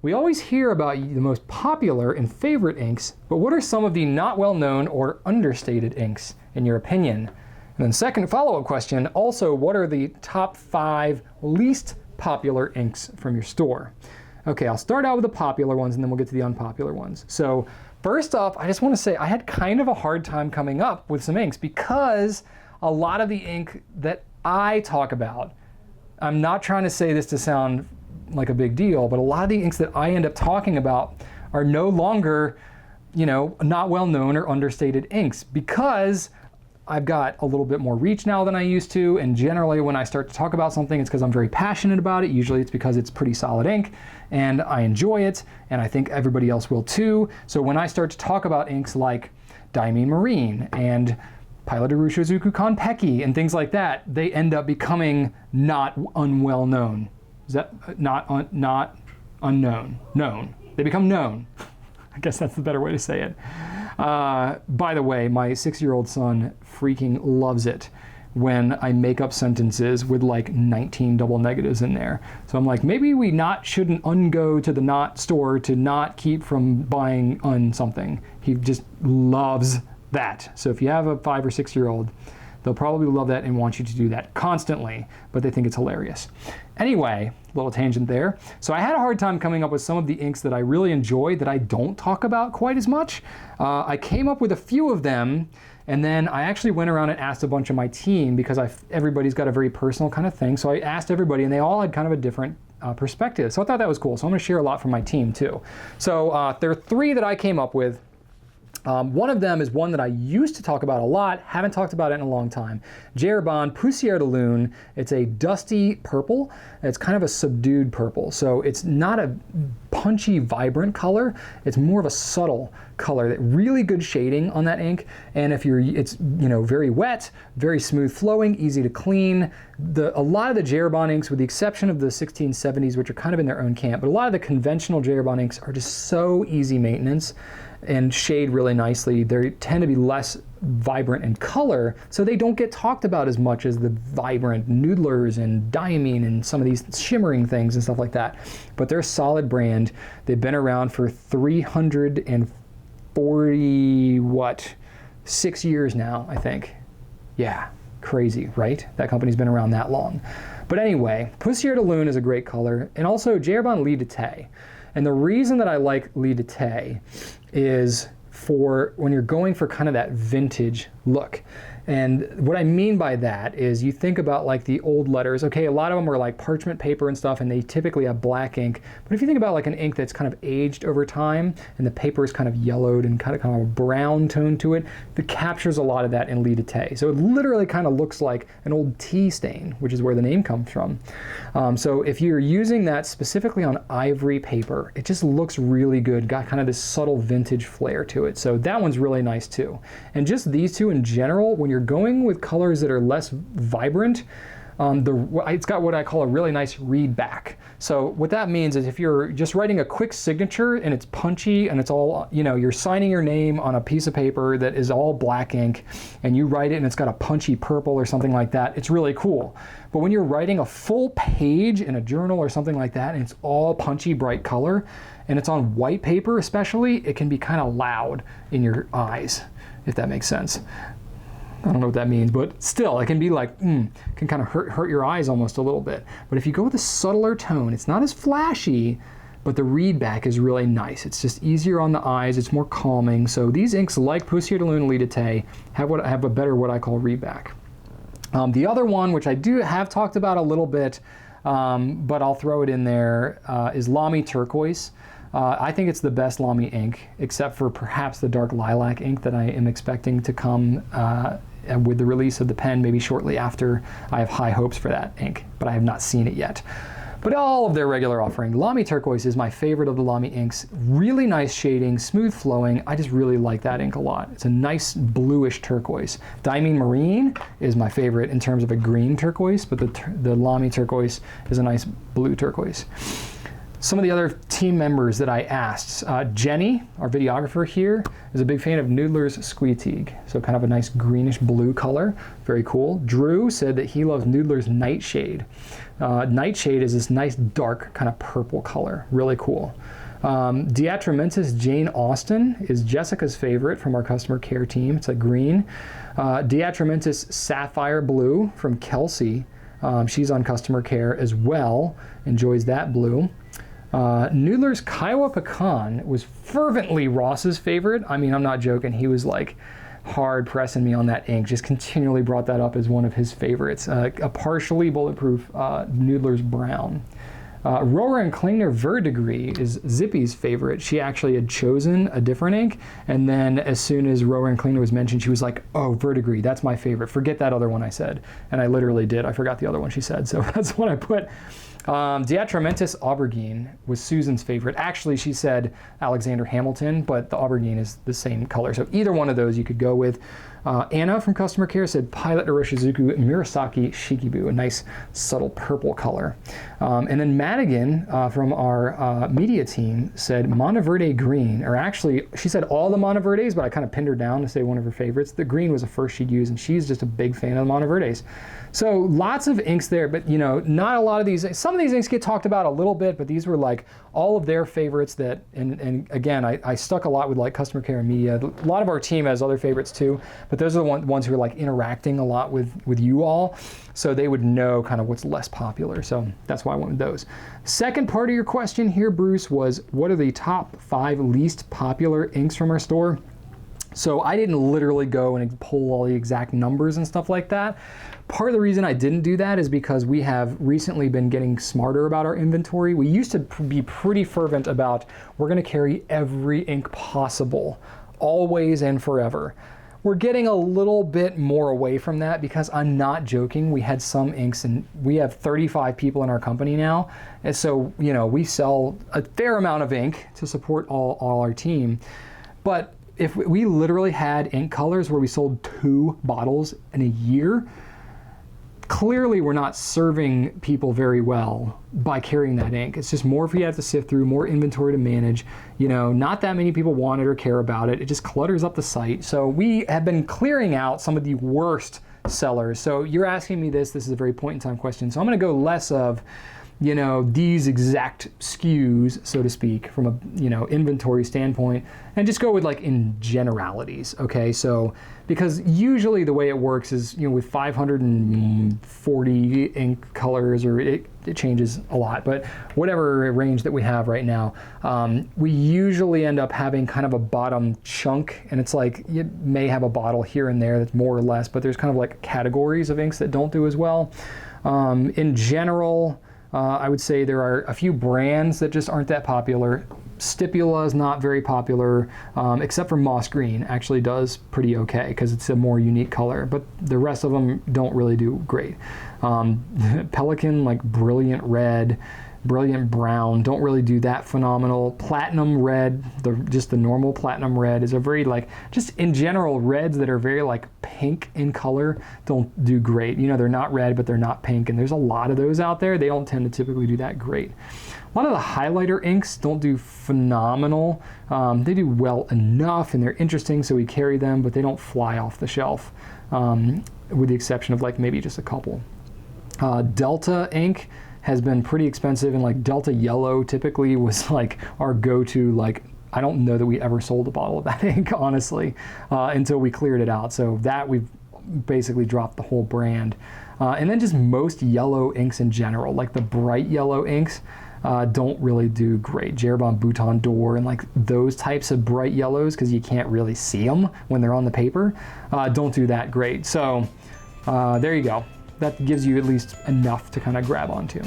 We always hear about the most popular and favorite inks, but what are some of the not well-known or understated inks, in your opinion? And then second follow-up question, also, what are the top 5 least popular inks from your store? Okay, I'll start out with the popular ones and then we'll get to the unpopular ones. So first off, I just want to say I had kind of a hard time coming up with some inks because a lot of the ink that I talk about, I'm not trying to say this to sound like a big deal, but a lot of the inks that I end up talking about are no longer, you know, not well known or understated inks because I've got a little bit more reach now than I used to, and generally when I start to talk about something, it's because I'm very passionate about it. Usually it's because it's pretty solid ink and I enjoy it, and I think everybody else will too. So when I start to talk about inks like Diamine Marine and Pilot Iroshizuku Konpeki and things like that, they end up becoming not unwell known. Is that not unknown? Known. They become known. I guess that's the better way to say it. By the way, my 6-year-old son freaking loves it when I make up sentences with like 19 double negatives in there. So I'm like, maybe we shouldn't ungo to the not store to not keep from buying something. He just loves that. So if you have a 5 or 6-year-old, they'll probably love that and want you to do that constantly, but they think it's hilarious. Anyway, little tangent there. So I had a hard time coming up with some of the inks that I really enjoy that I don't talk about quite as much. I came up with a few of them, and then I actually went around and asked a bunch of my team because everybody's got a very personal kind of thing. So I asked everybody and they all had kind of a different perspective. So I thought that was cool. So I'm gonna share a lot from my team too. So there are 3 that I came up with. One of them is one that I used to talk about a lot, haven't talked about it in a long time. Herbin Poussiere de Lune. It's a dusty purple. It's kind of a subdued purple. So it's not a punchy, vibrant color. It's more of a subtle color. That really good shading on that ink. And if it's very wet, very smooth flowing, easy to clean. A lot of the Herbin inks, with the exception of the 1670s, which are kind of in their own camp, but a lot of the conventional Herbin inks are just so easy maintenance and shade really nicely. They tend to be less vibrant in color, so they don't get talked about as much as the vibrant Noodlers and Diamine and some of these shimmering things and stuff like that. But they're a solid brand. They've been around for 6 years now, I think. Yeah, crazy, right? That company's been around that long. But anyway, Poussiere de Lune is a great color, and also Herbin Lie de Tay. And the reason that I like Lie de Tay is for when you're going for kind of that vintage look. And what I mean by that is you think about like the old letters. Okay, a lot of them are like parchment paper and stuff, and they typically have black ink. But if you think about like an ink that's kind of aged over time and the paper is kind of yellowed and kind of a brown tone to it, it captures a lot of that in Lie de Tay. So it literally kind of looks like an old tea stain, which is where the name comes from. So if you're using that specifically on ivory paper, it just looks really good. Got kind of this subtle vintage flair to it. So that one's really nice too. And just these two in general, when you're going with colors that are less vibrant, it's got what I call a really nice readback. So what that means is if you're just writing a quick signature and it's punchy and it's all, you're signing your name on a piece of paper that is all black ink and you write it and it's got a punchy purple or something like that, it's really cool. But when you're writing a full page in a journal or something like that and it's all punchy bright color and it's on white paper especially, it can be kind of loud in your eyes, if that makes sense. I don't know what that means, but still, it can be like, can kind of hurt your eyes almost a little bit. But if you go with a subtler tone, it's not as flashy, but the readback is really nice. It's just easier on the eyes, it's more calming. So these inks, like Poussiere de Lune and Lie de Tay, have a better what I call readback. The other one, which I do have talked about a little bit, but I'll throw it in there, is Lamy Turquoise. I think it's the best Lamy ink, except for perhaps the dark lilac ink that I am expecting to come with the release of the pen, maybe shortly after. I have high hopes for that ink, but I have not seen it yet. But all of their regular offering, Lamy Turquoise is my favorite of the Lamy inks. Really nice shading, smooth flowing. I just really like that ink a lot. It's a nice bluish turquoise. Diamine Marine is my favorite in terms of a green turquoise, but the Lamy Turquoise is a nice blue turquoise. Some of the other team members that I asked, Jenni, our videographer here, is a big fan of Noodler's Squeateague. So kind of a nice greenish blue color, very cool. Drew said that he loves Noodler's Nightshade. Nightshade is this nice dark kind of purple color, really cool. Atramentis Jane Austen is Jessica's favorite from our customer care team. It's a green. Atramentis Sapphire Blue from Kelsey. She's on customer care as well, enjoys that blue. Noodler's Kiowa Pecan was fervently Ross's favorite. I mean, I'm not joking. He was like hard pressing me on that ink, just continually brought that up as one of his favorites. A partially bulletproof Noodler's Brown. Rohrer and Klingner Verdigris is Zippy's favorite. She actually had chosen a different ink, and then as soon as Rohrer and Klingner was mentioned, she was like, oh, Verdigris, that's my favorite. Forget that other one I said. And I literally did. I forgot the other one she said, so that's what I put. Atramentis Aubergine was Susan's favorite. Actually, she said Alexander Hamilton, but the Aubergine is the same color. So either one of those you could go with. Anna from customer care said Pilot Iroshizuku Murasaki Shikibu, a nice subtle purple color. And then Madigan from our media team said Monteverde Green, or actually she said all the Monteverdes, but I kind of pinned her down to say one of her favorites. The green was the first she'd use, and she's just a big fan of the Monteverdes. So lots of inks there, but you know, not a lot of these. Some of these inks get talked about a little bit, but these were like all of their favorites that, and again, I stuck a lot with like customer care and media. A lot of our team has other favorites too, but those are the ones who are like interacting a lot with you all, so they would know kind of what's less popular. So that's why I went with those. Second part of your question here, Bruce, was what are the top 5 least popular inks from our store? So I didn't literally go and pull all the exact numbers and stuff like that. Part of the reason I didn't do that is because we have recently been getting smarter about our inventory. We used to be pretty fervent about we're going to carry every ink possible, always and forever. We're getting a little bit more away from that because I'm not joking. We had some inks, and we have 35 people in our company now. And so, you know, we sell a fair amount of ink to support all our team. But if we literally had ink colors where we sold 2 bottles in a year, clearly we're not serving people very well by carrying that ink. It's just more if you have to sift through, more inventory to manage. You know, not that many people want it or care about it. It just clutters up the site. So we have been clearing out some of the worst sellers. So you're asking me this is a very point in time question. So I'm gonna go less of, you know, these exact SKUs, so to speak, from a, you know, inventory standpoint, and just go with like in generalities, okay? So, because usually the way it works is, you know, with 540 ink colors, or it changes a lot, but whatever range that we have right now, we usually end up having kind of a bottom chunk, and it's like, you may have a bottle here and there that's more or less, but there's kind of like categories of inks that don't do as well. In general, I would say there are a few brands that just aren't that popular. Stipula is not very popular, except for Moss Green actually does pretty okay because it's a more unique color, but the rest of them don't really do great. Pelikan, like Brilliant Red, Brilliant Brown, don't really do that phenomenal. Platinum Red, just the normal Platinum Red is a very like, just in general, reds that are very like pink in color don't do great. You know, they're not red, but they're not pink, and there's a lot of those out there. They don't tend to typically do that great. A lot of the highlighter inks don't do phenomenal. They do well enough, and they're interesting, so we carry them, but they don't fly off the shelf, with the exception of like maybe just a couple. Delta ink has been pretty expensive, and like Delta Yellow typically was like our go-to. Like, I don't know that we ever sold a bottle of that ink, honestly, until we cleared it out. So that we've basically dropped the whole brand. And then just most yellow inks in general, like the bright yellow inks, don't really do great. Jeroboam Bouton d'Or and like those types of bright yellows, because you can't really see them when they're on the paper, don't do that great. So there you go. That gives you at least enough to kind of grab onto.